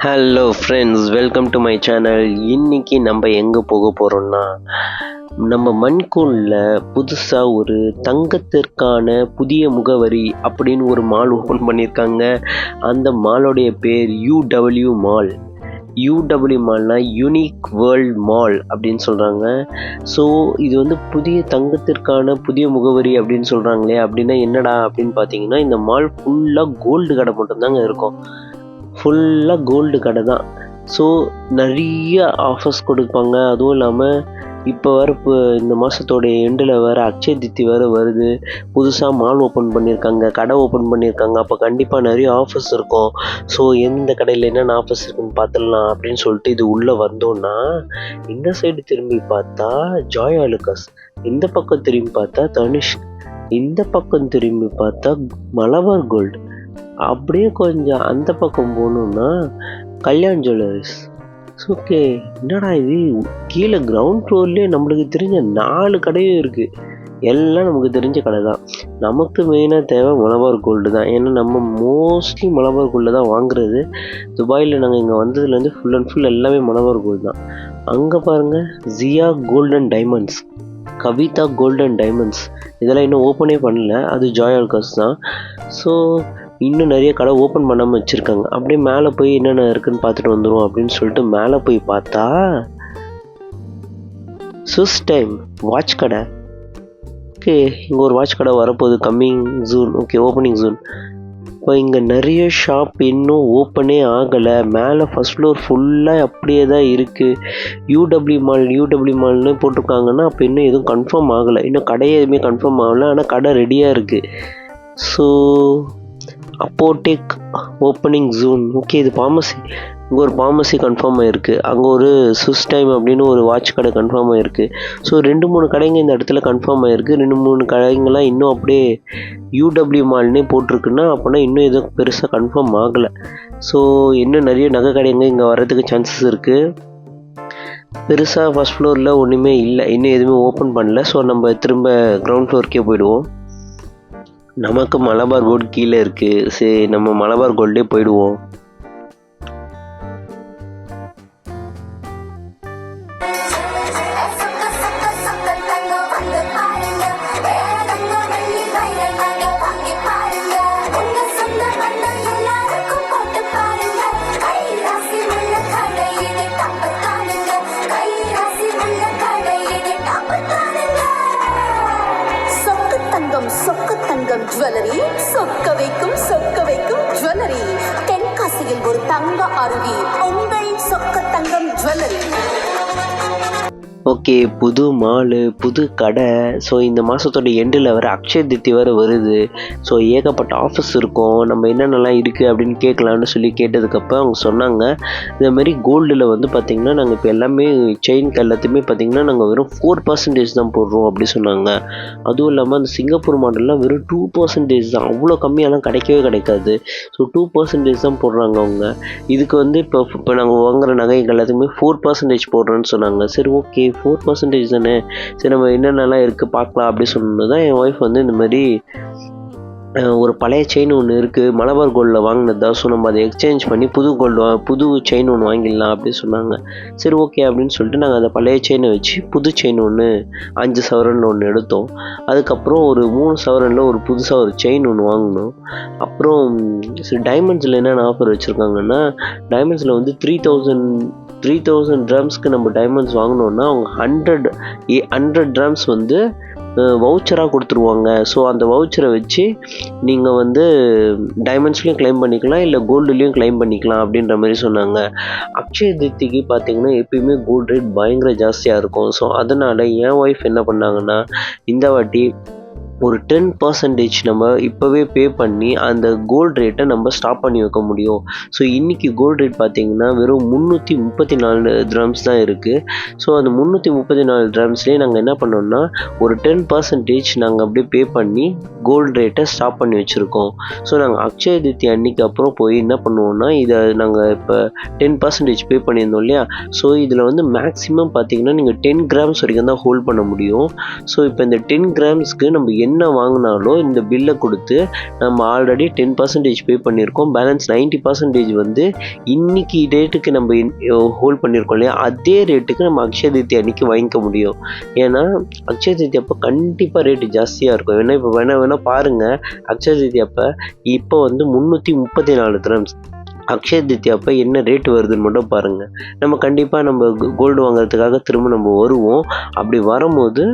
Hello friends, welcome to my channel. இன்னைக்கு நம்ம எங்கே போக போகிறோம்னா, நம்ம மண்கூலில் புதுசாக ஒரு தங்கத்திற்கான புதிய முகவரி அப்படின்னு ஒரு மால் ஓப்பன் பண்ணியிருக்காங்க. அந்த மாலோடைய பேர் UW மால். UW மால்னா யூனிக் வேர்ல்ட் மால் அப்படின்னு சொல்கிறாங்க. ஸோ இது வந்து புதிய தங்கத்திற்கான புதிய முகவரி அப்படின்னு சொல்கிறாங்களே, அப்படின்னா என்னடா அப்படின்னு பார்த்தீங்கன்னா, இந்த மால் ஃபுல்லாக கோல்டு கடை மட்டும்தாங்க இருக்கும். ஃபுல்லாக கோல்டு கடை தான். ஸோ நிறைய ஆஃபர்ஸ் கொடுப்பாங்க. அதுவும் இல்லாமல் இப்போ இந்த மாதத்தோடைய எண்டில் வேறு அக்ஷய தித்தி வேறு வருது. புதுசாக மால் ஓப்பன் பண்ணியிருக்காங்க, கடை ஓப்பன் பண்ணியிருக்காங்க. அப்போ கண்டிப்பாக நிறைய ஆஃபர்ஸ் இருக்கும். ஸோ எந்த கடையில் என்னென்ன ஆஃபர்ஸ் இருக்குன்னு பார்த்துடலாம் அப்படின்னு சொல்லிட்டு இது உள்ளே வந்தோன்னா, இந்த சைடு திரும்பி பார்த்தா ஜாய் ஆலுக்காஸ், இந்த பக்கம் திரும்பி பார்த்தா தனிஷ்க், இந்த பக்கம் திரும்பி பார்த்தா மலபார் கோல்டு, அப்படியே கொஞ்சம் அந்த பக்கம் போகணுன்னா கல்யாண் ஜுவல்லரிஸ். ஓகே, என்னடா இது, கீழே கிரவுண்ட் ஃப்ளோர்லேயே நம்மளுக்கு தெரிஞ்ச 4 கடையும் இருக்குது. எல்லாம் நமக்கு தெரிஞ்ச கடை தான். நமக்கு மெயினாக தேவை மலபார் கோல்டு தான். ஏன்னா நம்ம மோஸ்ட்லி மலபார் கோல்டு தான் வாங்குறது. துபாயில் நாங்கள் இங்கே வந்ததுலேருந்து ஃபுல் அண்ட் ஃபுல் எல்லாமே மலபார் கோல்டு தான். அங்கே பாருங்கள், Jiya golden diamonds, Kavitha golden diamonds, இதெல்லாம் இன்னும் ஓப்பனே பண்ணல. அது ஜாய் ஆலுக்காஸ் தான். ஸோ இன்னும் நிறைய கடை ஓப்பன் பண்ணாமல் வச்சுருக்காங்க. அப்படியே மேலே போய் என்னென்ன இருக்குன்னு பார்த்துட்டு வந்துடுவோம் அப்படின்னு சொல்லிட்டு மேலே போய் பார்த்தா ஸ்விஸ் டைம் வாட்ச் கடை. ஓகே, இங்கே ஒரு வாட்ச் கடை வரப்போகுது, coming June. Okay, opening June. இப்போ இங்கே நிறைய ஷாப் இன்னும் ஓப்பனே ஆகலை. மேலே ஃபஸ்ட் ஃப்ளோர் ஃபுல்லாக அப்படியே தான் இருக்குது. UW மால்னு போட்டிருக்காங்கன்னா அப்போ இன்னும் எதுவும் கன்ஃபார்ம் ஆகலை. இன்னும் கடையே எதுவுமே கன்ஃபார்ம் ஆகலை. ஆனால் கடை ரெடியாக இருக்குது. ஸோ அப்போடெக் ஓப்பனிங் ஜூன். ஓகே, இது ஃபார்மசி. இங்கே ஒரு ஃபார்மசி கன்ஃபார்ம் ஆகிருக்கு. அங்கே ஒரு ஸ்விஸ் டைம் அப்படின்னு ஒரு வாட்ச் கடை கன்ஃபார்ம் ஆகிருக்கு. ஸோ 2-3 கடைங்க இந்த இடத்துல கன்ஃபார்ம் ஆகிருக்கு. 2-3 கடைங்கெல்லாம் இன்னும் அப்படியே UW மால்னே போட்டிருக்குன்னா அப்போனா இன்னும் எதுவும் பெருசாக கன்ஃபார்ம் ஆகலை. ஸோ இன்னும் நிறைய நகை கடைங்க இங்கே வர்றதுக்கு சான்சஸ் இருக்குது. பெருசாக ஃபஸ்ட் ஃப்ளோரில் ஒன்றுமே இல்லை, இன்னும் எதுவுமே ஓப்பன் பண்ணல. ஸோ நம்ம திரும்ப கிரவுண்ட் ஃப்ளோருக்கே போயிடுவோம். நமக்கு மலபார் கோல்டு கீழே இருக்குது. சரி, நம்ம மலபார் கோல்டே போயிடுவோம். ஜுவல்லரி சொக்க வைக்கும் ஜுவல்லரி. தென்காசியில் ஒரு தங்க அருவி, உங்கள் சொக்க தங்கம் ஜுவல்லரி. ஓகே, புது மாலு, புது கடை. ஸோ இந்த மாதத்தோட எண்டில் வர அக்ஷய தித்தி வேறு வருது. ஸோ ஏகப்பட்ட ஆஃபர்ஸ் இருக்கும். நம்ம என்னென்னலாம் இருக்குது அப்படின்னு கேட்கலான்னு சொல்லி கேட்டதுக்கப்புறம் அவங்க சொன்னாங்க, இதேமாரி கோல்டில் வந்து பார்த்திங்கன்னா நாங்கள் இப்போ எல்லாமே செயின்க்கு எல்லாத்தையுமே பார்த்திங்கன்னா நாங்கள் வெறும் 4% தான் போடுறோம் அப்படி சொன்னாங்க. அதுவும் இல்லாமல் அந்த சிங்கப்பூர் மாடல்லாம் வெறும் 2% தான். அவ்வளோ கம்மியாலாம் கிடைக்காது. ஸோ 2% தான் போடுறாங்க அவங்க. இதுக்கு வந்து இப்போ நாங்கள் வாங்குகிற நகைகள் எல்லாத்துக்குமே 4% போடுறேன்னு சொன்னாங்க. சரி, ஓகே, 4% தானே, சரி நம்ம என்னென்னலாம் இருக்குது பார்க்கலாம் அப்படி சொன்னது தான் என் ஒய்ஃப் வந்து இந்த மாதிரி ஒரு பழைய செயின் ஒன்று இருக்குது, மலபார் கோல்டில் வாங்கினது தான். ஸோ நம்ம அதை எக்ஸ்சேஞ்ச் பண்ணி புது செயின் ஒன்று வாங்கிடலாம் அப்படின்னு சொன்னாங்க. சரி, ஓகே அப்படின்னு சொல்லிட்டு நாங்கள் அந்த பழைய செயினை வச்சு புது செயின் ஒன்று 5 சவரனில் ஒன்று எடுத்தோம். அதுக்கப்புறம் ஒரு 3 சவரனில் ஒரு புதுசாக ஒரு செயின் ஒன்று வாங்கினோம். அப்புறம் சரி, டைமண்ட்ஸில் என்னென்ன ஆஃபர் வச்சுருக்காங்கன்னா, டைமண்ட்ஸில் வந்து 3000 கிராம்ஸ்க்கு நம்ம டைமண்ட்ஸ் வாங்கினோன்னா அவங்க 100 கிராம்ஸ் வந்து வவுச்சராக கொடுத்துருவாங்க. ஸோ அந்த வவுச்சரை வச்சு நீங்கள் வந்து டைமண்ட்ஸ்லேயும் கிளைம் பண்ணிக்கலாம், இல்லை கோல்டுலேயும் கிளைம் பண்ணிக்கலாம் அப்படின்ற மாதிரி சொன்னாங்க. அக்ஷய தித்திக்கு பார்த்தீங்கன்னா எப்பயுமே கோல்டு ரேட் பயங்கர ஜாஸ்தியாக இருக்கும். ஸோ அதனால் என் ஒய்ஃப் என்ன பண்ணாங்கன்னா, இந்த வாட்டி ஒரு 10% நம்ம இப்போவே பே பண்ணி அந்த கோல்டு ரேட்டை நம்ம ஸ்டாப் பண்ணி வைக்க முடியும். ஸோ இன்றைக்கி கோல்டு ரேட் பார்த்திங்கன்னா வெறும் 334 கிராம்ஸ் தான் இருக்குது. ஸோ அந்த 334 கிராம்ஸ்லேயே நாங்கள் என்ன பண்ணோம்னா ஒரு 10% நாங்கள் அப்படியே பே பண்ணி கோல்டு ரேட்டை ஸ்டாப் பண்ணி வச்சுருக்கோம். ஸோ நாங்கள் அக்ஷய தித்தி அன்றைக்கி அப்புறம் போய் என்ன பண்ணுவோம்னா, இதை நாங்கள் இப்போ 10% பே பண்ணியிருந்தோம் இல்லையா. ஸோ இதில் வந்து மேக்ஸிமம் பார்த்திங்கன்னா நீங்கள் 10 கிராம்ஸ் வரைக்கும் தான் ஹோல்ட் பண்ண முடியும். ஸோ இப்போ இந்த 10 கிராம்ஸ்க்கு நம்ம என்ன வாங்கினாலும் இந்த பில்லை கொடுத்து நம்ம ஆல்ரெடி 10% பே பண்ணியிருக்கோம். பேலன்ஸ் 90% வந்து இன்னைக்கு டேட்டுக்கு நம்ம ஹோல்ட் பண்ணியிருக்கோம் இல்லையா, அதே ரேட்டுக்கு நம்ம அக்ஷய திருத்தி அன்னைக்கு வாங்கிக்க முடியும். ஏன்னா அக்ஷய திருத்தி அப்போ கண்டிப்பாக ரேட்டு ஜாஸ்தியாக இருக்கும். ஏன்னா இப்போ வேணா பாருங்கள், அக்ஷய திருத்தி அப்போ இப்போ வந்து 334 திரம்ஸ். அக்ஷய திருத்தி அப்போ என்ன ரேட் வருதுன்னு மட்டும் பாருங்கள். நம்ம கண்டிப்பாக நம்ம கோல்டு வாங்குறதுக்காக திரும்ப நம்ம வருவோம். அப்படி வரும்போது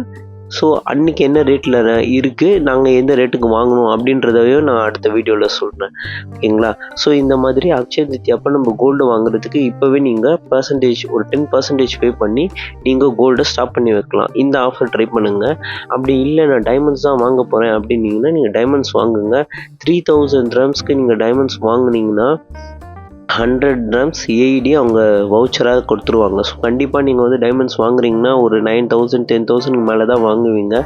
ஸோ அன்றைக்கி என்ன ரேட்டில் இருக்குது, நாங்கள் எந்த ரேட்டுக்கு வாங்கணும் அப்படின்றதையும் நான் அடுத்த வீடியோவில் சொல்கிறேன். ஓகேங்களா? ஸோ இந்த மாதிரி அக்ஷய திருத்தி அப்போ நம்ம கோல்டு வாங்குறதுக்கு இப்போவே நீங்கள் ஒரு 10% பே பண்ணி நீங்கள் கோல்டை ஸ்டாப் பண்ணி வைக்கலாம். இந்த ஆஃபர் ட்ரை பண்ணுங்கள். அப்படி இல்லை நான் டைமண்ட்ஸ் தான் வாங்க போகிறேன் அப்படின்னீங்கன்னா நீங்கள் டைமண்ட்ஸ் வாங்குங்க. 3000 திரம்ஸ்க்கு நீங்கள் டைமண்ட்ஸ் வாங்குனீங்கன்னா 100 கிராம்ஸ் ஏஇடி அவங்க வவுச்சராக கொடுத்துருவாங்க. ஸோ கண்டிப்பாக நீங்கள் வந்து டைமண்ட்ஸ் வாங்குறீங்கன்னா ஒரு 9000 10,000 மேலே தான் வாங்குவீங்க.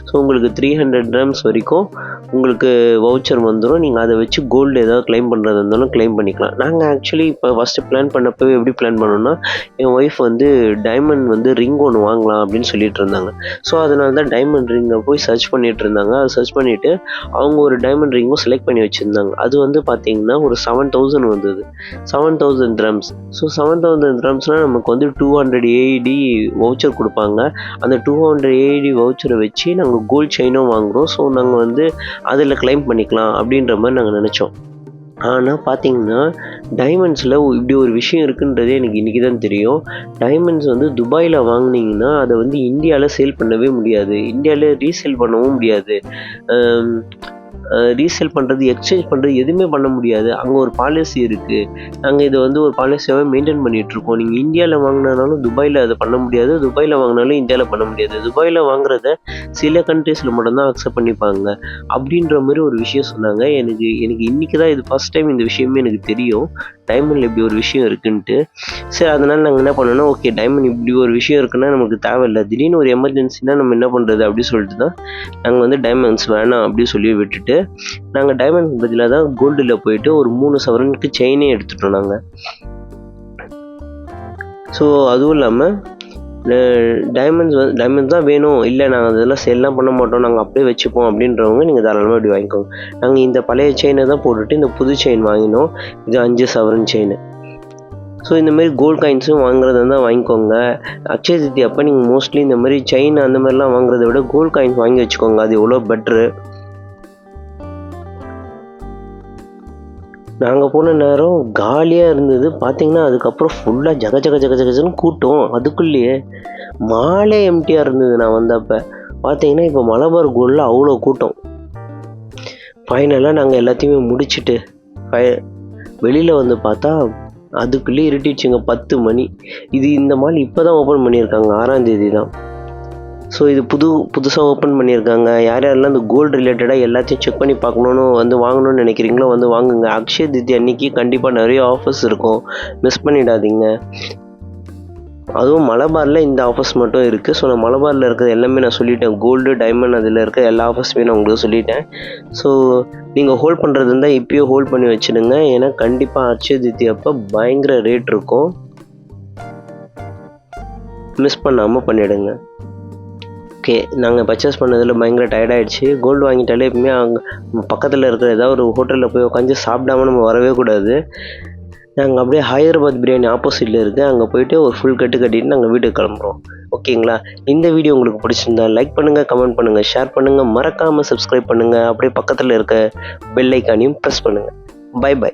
ஸோ உங்களுக்கு 300 கிராம்ஸ் வரைக்கும் உங்களுக்கு வவுச்சர் வந்துடும். நீங்கள் அதை வச்சு கோல்டு ஏதாவது கிளைம் பண்ணுறது இருந்தாலும் கிளைம் பண்ணிக்கலாம். நாங்கள் ஆக்சுவலி இப்போ ஃபஸ்ட்டு பிளான் பண்ணப்போ எப்படி பிளான் பண்ணோன்னா, என் ஒய்ஃப் வந்து டைமண்ட் வந்து ரிங் ஒன்று வாங்கலாம் அப்படின்னு சொல்லிட்டு இருந்தாங்க. ஸோ அதனால தான் டைமண்ட் ரிங்கை போய் சர்ச் பண்ணிட்டு இருந்தாங்க. அதை சர்ச் பண்ணிவிட்டு அவங்க ஒரு டைமண்ட் ரிங்கும் செலக்ட் பண்ணி வச்சுருந்தாங்க. அது வந்து பார்த்தீங்கன்னா ஒரு 7,000 வந்தது. 7,000 திரம்ஸ். ஸோ 7,000 திரம்ஸ்னால் நமக்கு வந்து 200 ஏஇடி வவுச்சர் கொடுப்பாங்க. அந்த 200 ஏஇடி வவுச்சரை வச்சு நாங்கள் கோல்ட் செயினும் வாங்குகிறோம். ஸோ நாங்கள் வந்து அதில் கிளைம் பண்ணிக்கலாம் அப்படின்ற மாதிரி நாங்கள் நினச்சோம். ஆனால் பார்த்தீங்கன்னா டைமண்ட்ஸில் இப்படி ஒரு விஷயம் இருக்குன்றதே எனக்கு இன்றைக்கி தான் தெரியும். டைமண்ட்ஸ் வந்து துபாயில் வாங்கினீங்கன்னா அதை வந்து இந்தியாவில் சேல் பண்ணவே முடியாது, இந்தியாவில் ரீசேல் பண்ணவும் முடியாது. ரீசேல் பண்ணுறது, எக்ஸ்சேஞ்ச் பண்ணுறது எதுவுமே பண்ண முடியாது. அங்கே ஒரு பாலிசி இருக்குது. நாங்கள் இதை வந்து ஒரு பாலிசியாகவே மெயின்டைன் பண்ணிகிட்ருக்கோம். நீங்கள் இந்தியாவில் வாங்கினாலும் துபாயில் அதை பண்ண முடியாது, துபாயில் வாங்கினாலும் இந்தியாவில் பண்ண முடியாது. துபாயில் வாங்குறத சில கண்ட்ரீஸில் மட்டும்தான் அக்செப்ட் பண்ணிப்பாங்க அப்படின்ற மாதிரி ஒரு விஷயம் சொன்னாங்க. எனக்கு இன்றைக்கி தான் இது ஃபஸ்ட் டைம் இந்த விஷயமே எனக்கு தெரியும், டைமண்டில் இப்படி ஒரு விஷயம் இருக்குன்ட்டு. சரி, அதனால் நாங்கள் என்ன பண்ணோன்னா, ஓகே டைமண்ட் இப்படி ஒரு விஷயம் இருக்குன்னா நமக்கு தேவையில்லை, திடீர்னு ஒரு எமர்ஜென்சினா நம்ம என்ன பண்ணுறது அப்படி சொல்லிட்டு தான் நாங்கள் வந்து டைமண்ட்ஸ் வேணாம் அப்படின்னு சொல்லி விட்டுட்டு நாங்கள் டைமண்ட்ஸ் பதிலாக தான் கோல்டில் போயிட்டு ஒரு 3 சவரனுக்கு செயினே எடுத்துட்டோம் நாங்கள். ஸோ அதுவும் இல்லாமல் டைமண்ட்ஸ் தான் வேணும், இல்லை நாங்கள் அதெல்லாம் சேல்லாம் பண்ண மாட்டோம், நாங்கள் அப்படியே வச்சுப்போம் அப்படின்றவங்க நீங்கள் தாராளமாக இப்படி வாங்கிக்கோங்க. நாங்கள் இந்த பழைய செயினை தான் போட்டுட்டு இந்த புது செயின் வாங்கினோம். இது 5 சவரன் செயின். ஸோ இந்தமாரி கோல்ட் காயின்ஸும் வாங்குறதா இருந்தால் வாங்கிக்கோங்க. அக்ஷய திருத்தி அப்போ நீங்கள் மோஸ்ட்லி இந்த மாதிரி செயின் அந்த மாதிரிலாம் வாங்குறத விட கோல்ட் காயின்ஸ் வாங்கி வச்சுக்கோங்க, அது எவ்வளோ பெட்ரு. நாங்கள் போன நேரம் காலியாக இருந்தது. பார்த்தீங்கன்னா அதுக்கப்புறம் ஃபுல்லாக ஜகஜகன்னு கூட்டம். அதுக்குள்ளேயே மாலே எம்டியாக இருந்தது. நான் வந்தப்போ பார்த்தீங்கன்னா இப்போ மலபார் கோல்டில் அவ்வளோ கூட்டம். ஃபைனலாக நாங்கள் எல்லாத்தையுமே முடிச்சுட்டு வெளியில் வந்து பார்த்தா அதுக்குள்ளேயே இருட்டிடுச்சுங்க 10 மணி. இந்த மால் இப்போ தான் ஓப்பன் பண்ணியிருக்காங்க, 6ஆம் தேதி தான். ஸோ இது புதுசாக ஓப்பன் பண்ணியிருக்காங்க. யாரெல்லாம் இந்த கோல்டு ரிலேட்டடாக எல்லாத்தையும் செக் பண்ணி பார்க்கணுன்னு வந்து வாங்கணும்னு நினைக்கிறீங்களோ வந்து வாங்குங்க. அக்ஷய திருத்தி அன்றைக்கி கண்டிப்பாக நிறைய ஆஃபர்ஸ் இருக்கும், மிஸ் பண்ணிடாதீங்க. அதுவும் மலபாரில் இந்த ஆஃபர்ஸ் மட்டும் இருக்குது. ஸோ நான் மலபாரில் இருக்கிறது எல்லாமே நான் சொல்லிட்டேன். கோல்டு, டைமண்ட் அதில் இருக்க எல்லா ஆஃபர்ஸுமே நான் உங்களுக்கு சொல்லிட்டேன். ஸோ நீங்கள் ஹோல்ட் பண்ணுறது இருந்தால் இப்போயே ஹோல்ட் பண்ணி வச்சுடுங்க. ஏன்னா கண்டிப்பாக அக்ஷய திருத்தி அப்போ பயங்கர ரேட் இருக்கும், மிஸ் பண்ணாமல் பண்ணிவிடுங்க. ஓகே, நாங்கள் பர்ச்சேஸ் பண்ணதில் பயங்கர டயர்டாகிடுச்சு. கோல்டு வாங்கிட்டாலே எப்பவுமே அங்கே பக்கத்தில் இருக்கிற ஏதாவது ஒரு ஹோட்டலில் போய் உட்காந்து சாப்பிடாம நம்ம வரவே கூடாது. நாங்கள் அப்படியே ஹைதராபாத் பிரியாணி ஆப்போசிட்டில் இருக்குது, அங்கே போயிட்டு ஒரு ஃபுல் கட்டிட்டு நாங்கள் வீட்டுக்கு கிளம்புறோம். ஓகேங்களா? இந்த வீடியோ உங்களுக்கு பிடிச்சிருந்தா லைக் பண்ணுங்கள், கமெண்ட் பண்ணுங்கள், ஷேர் பண்ணுங்கள், மறக்காமல் சப்ஸ்கிரைப் பண்ணுங்கள். அப்படியே பக்கத்தில் இருக்க பெல் ஐக்கானையும் ப்ரெஸ் பண்ணுங்கள். பை.